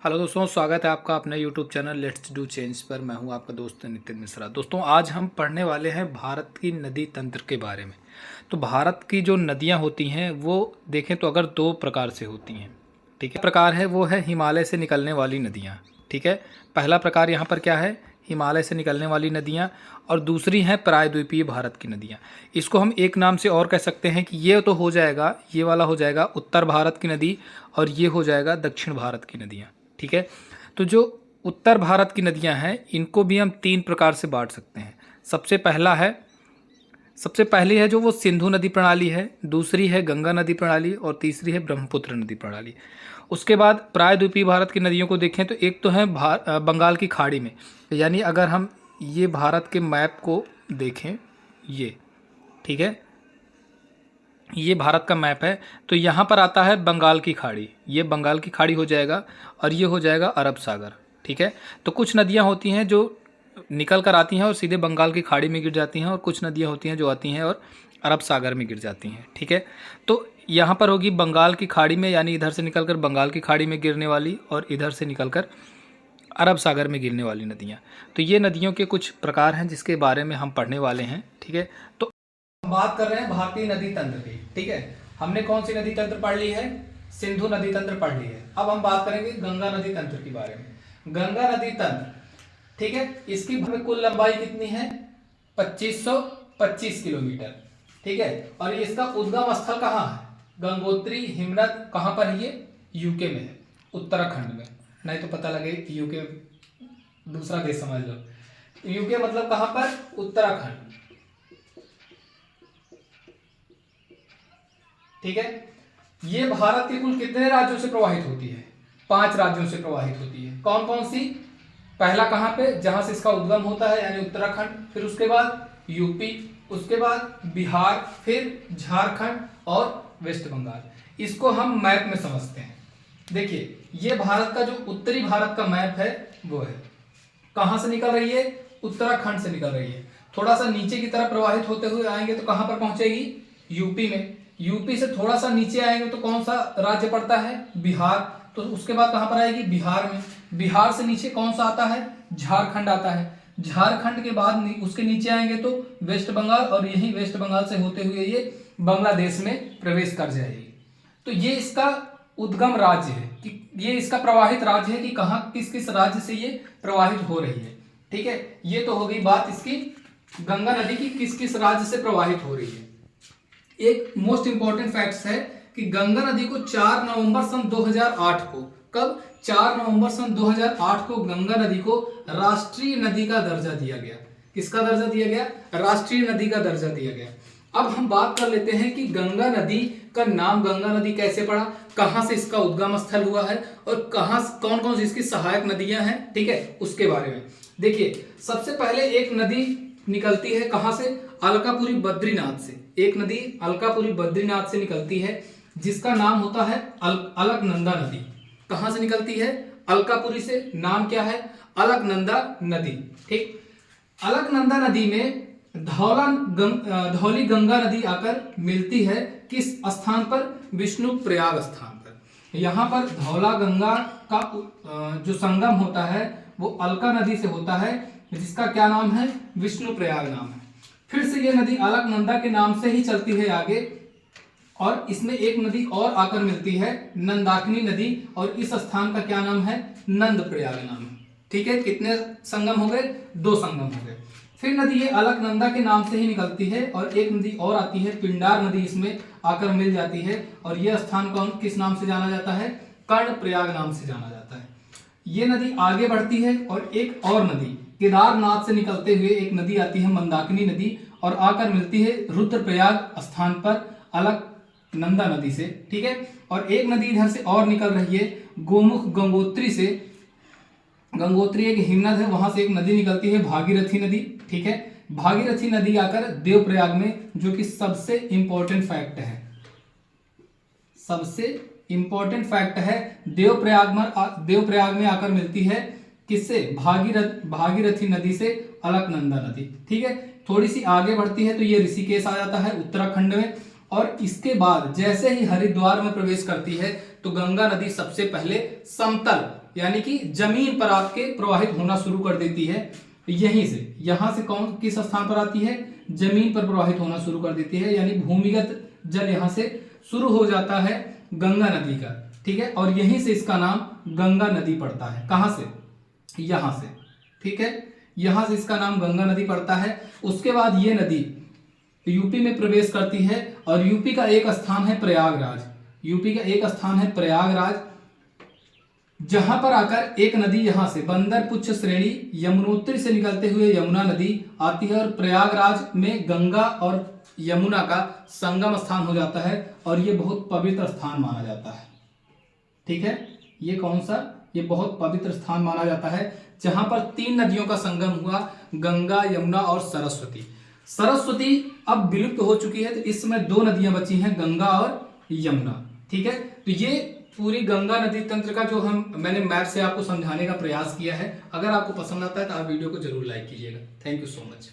Hello दोस्तों, स्वागत है आपका अपने YouTube channel let's do change पर। मैं हूं आपका दोस्त नितिन मिश्रा। दोस्तों, आज हम पढ़ने वाले हैं भारत की नदी तंत्र के बारे में। तो भारत की जो नदियां होती हैं वो देखें तो अगर दो प्रकार से होती हैं। ठीक है, प्रकार है वो है हिमालय से निकलने वाली नदियां। ठीक है, पहला प्रकार यहाँ पर क्या है, हिमालय से निकलने वाली नदियाँ, और दूसरी हैं प्रायद्वीपीय भारत की नदियाँ। इसको हम एक नाम से और कह सकते हैं कि ये तो हो जाएगा, ये वाला हो जाएगा उत्तर भारत की नदी, और ये हो जाएगा दक्षिण भारत की नदियाँ। ठीक है, तो जो उत्तर भारत की नदियां हैं इनको भी हम तीन प्रकार से बांट सकते हैं। सबसे पहली है जो वो सिंधु नदी प्रणाली है, दूसरी है गंगा नदी प्रणाली, और तीसरी है ब्रह्मपुत्र नदी प्रणाली। उसके बाद प्रायद्वीपीय भारत की नदियों को देखें तो एक तो है बंगाल की खाड़ी में, यानी अगर हम ये भारत के मैप को देखें, ये ठीक है, ये भारत का मैप है, तो यहाँ पर आता है बंगाल की खाड़ी, ये बंगाल की खाड़ी हो जाएगा, और ये हो जाएगा अरब सागर। ठीक है, तो कुछ नदियाँ होती हैं जो निकल कर आती हैं और सीधे बंगाल की खाड़ी में गिर जाती हैं, और कुछ नदियाँ होती हैं जो आती हैं और अरब सागर में गिर जाती हैं। ठीक है, तो यहाँ पर होगी बंगाल की खाड़ी में, यानी इधर से निकल कर बंगाल की खाड़ी में गिरने वाली, और इधर से निकल कर अरब सागर में गिरने वाली नदियाँ। तो ये नदियों के कुछ प्रकार हैं जिसके बारे में हम पढ़ने वाले हैं। ठीक है, तो बात कर रहे हैं भारतीय नदी तंत्र की। ठीक है, हमने कौन सी नदी तंत्र पढ़ ली है, सिंधु नदी तंत्र पढ़ ली है। अब हम बात करेंगे गंगा नदी तंत्र के बारे में। गंगा नदी तंत्र, ठीक है, इसकी कुल लंबाई कितनी है, 2525 किलोमीटर। ठीक है, और इसका उद्गम स्थल कहाँ है, गंगोत्री हिमनद, कहाँ पर है ये, यूके में है, उत्तराखंड में। नहीं तो पता लगे यूके दूसरा देश समझ लो, यूके मतलब कहाँ पर, उत्तराखंड। ठीक है, ये भारत के कुल कितने राज्यों से प्रवाहित होती है, 5 राज्यों से प्रवाहित होती है। कौन कौन सी, पहला कहां पे, जहां से इसका उद्गम होता है यानी उत्तराखंड, फिर उसके बाद यूपी, उसके बाद बिहार, फिर झारखंड और वेस्ट बंगाल। इसको हम मैप में समझते हैं। देखिए, ये भारत का जो उत्तरी भारत का मैप है वो है, कहां से निकल रही है, उत्तराखंड से निकल रही है। थोड़ा सा नीचे की तरफ प्रवाहित होते हुए आएंगे तो कहां पर पहुंचेगी, यूपी में। यूपी से थोड़ा सा नीचे आएंगे तो कौन सा राज्य पड़ता है, बिहार। तो उसके बाद कहां पर आएगी, बिहार में। बिहार से नीचे कौन सा आता है, झारखंड आता है। झारखंड के बाद उसके नीचे आएंगे तो वेस्ट बंगाल, और यही वेस्ट बंगाल से होते हुए ये बांग्लादेश में प्रवेश कर जाएगी। तो ये इसका उद्गम राज्य है, कि ये इसका प्रवाहित राज्य है कि कहां किस किस राज्य से ये प्रवाहित हो रही है। ठीक है, ये तो हो गई बात इसकी गंगा नदी की किस किस राज्य से प्रवाहित हो रही है। एक मोस्ट इंपॉर्टेंट फैक्ट्स है कि गंगा नदी को 4 नवंबर सन 2008 को, कब, 4 नवंबर सन 2008 को गंगा नदी को राष्ट्रीय नदी का दर्जा दिया गया। किसका दर्जा दिया गया, राष्ट्रीय नदी का दर्जा दिया गया। अब हम बात कर लेते हैं कि गंगा नदी का नाम गंगा नदी कैसे पड़ा, कहां से इसका उद्गम स्थल हुआ है, और कहां कौन कौन सी इसकी सहायक नदियां हैं। ठीक है, उसके बारे में देखिए। सबसे पहले एक नदी निकलती है कहां से, अलकापुरी बद्रीनाथ से। एक नदी अलकापुरी बद्रीनाथ से निकलती है जिसका नाम होता है अलकनंदा नदी। कहां से निकलती है, अलकापुरी से। नाम क्या है, अलकनंदा नदी। ठीक, अलकनंदा नदी में धौली गंगा नदी आकर मिलती है किस स्थान पर, विष्णु प्रयाग स्थान पर। यहां पर धौला गंगा का जो संगम होता है वो अलका नदी से होता है, जिसका क्या नाम है, विष्णु प्रयाग नाम है। फिर से ये नदी अलकनंदा के नाम से ही चलती है आगे, और इसमें एक नदी और आकर मिलती है, नंदाकिनी नदी, और इस स्थान का क्या नाम है, नंद प्रयाग नाम है। ठीक है, कितने संगम हो गए, 2 संगम हो गए। फिर नदी ये अलकनंदा के नाम से ही निकलती है, और एक नदी और आती है, पिंडार नदी, इसमें आकर मिल जाती है, और यह स्थान कौन किस नाम से जाना जाता है, कर्ण प्रयाग नाम से जाना जाता है। ये नदी आगे बढ़ती है, और एक और नदी केदारनाथ से निकलते हुए एक नदी आती है, मंदाकिनी नदी, और आकर मिलती है रुद्रप्रयाग स्थान पर अलकनंदा नदी से। ठीक है, और एक नदी इधर से और निकल रही है, गोमुख गंगोत्री से। गंगोत्री एक हिमनद है, वहां से एक नदी निकलती है, भागीरथी नदी। ठीक है, भागीरथी नदी आकर देवप्रयाग में, जो कि सबसे इंपॉर्टेंट फैक्ट है, सबसे इंपॉर्टेंट फैक्ट है, देवप्रयाग में आकर मिलती है, किससे, भागीरथी नदी से अलकनंदा नदी। ठीक है, थोड़ी सी आगे बढ़ती है तो ये ऋषिकेश आ जाता है उत्तराखंड में, और इसके बाद जैसे ही हरिद्वार में प्रवेश करती है तो गंगा नदी सबसे पहले समतल यानी कि जमीन पर आपके प्रवाहित होना शुरू कर देती है यहीं से। यहां से कौन किस स्थान पर आती है? जमीन पर प्रवाहित होना शुरू कर देती है, यानी भूमिगत जल यहां से शुरू हो जाता है गंगा नदी का, ठीक है। और यहीं से इसका नाम गंगा नदी पड़ता है। कहां से? यहां से, ठीक है। यहां से इसका नाम गंगा नदी पड़ता है। उसके बाद ये नदी यूपी में प्रवेश करती है और यूपी का एक स्थान है प्रयागराज। यूपी का एक स्थान है प्रयागराज, जहां पर आकर एक नदी यहां से बंदर पुच्छ श्रेणी यमुनोत्री से निकलते हुए यमुना नदी आती है और प्रयागराज में गंगा और यमुना का संगम स्थान हो जाता है और ये बहुत पवित्र स्थान माना जाता है, ठीक है। ये कौन सा? ये बहुत पवित्र स्थान माना जाता है जहां पर 3 नदियों का संगम हुआ, गंगा, यमुना और सरस्वती। सरस्वती अब विलुप्त हो चुकी है, तो इसमें 2 नदियां बची हैं, गंगा और यमुना, ठीक है। तो ये पूरी गंगा नदी तंत्र का जो मैंने मैप से आपको समझाने का प्रयास किया है। अगर आपको पसंद आता है तो आप वीडियो को जरूर लाइक कीजिएगा। Thank you so much.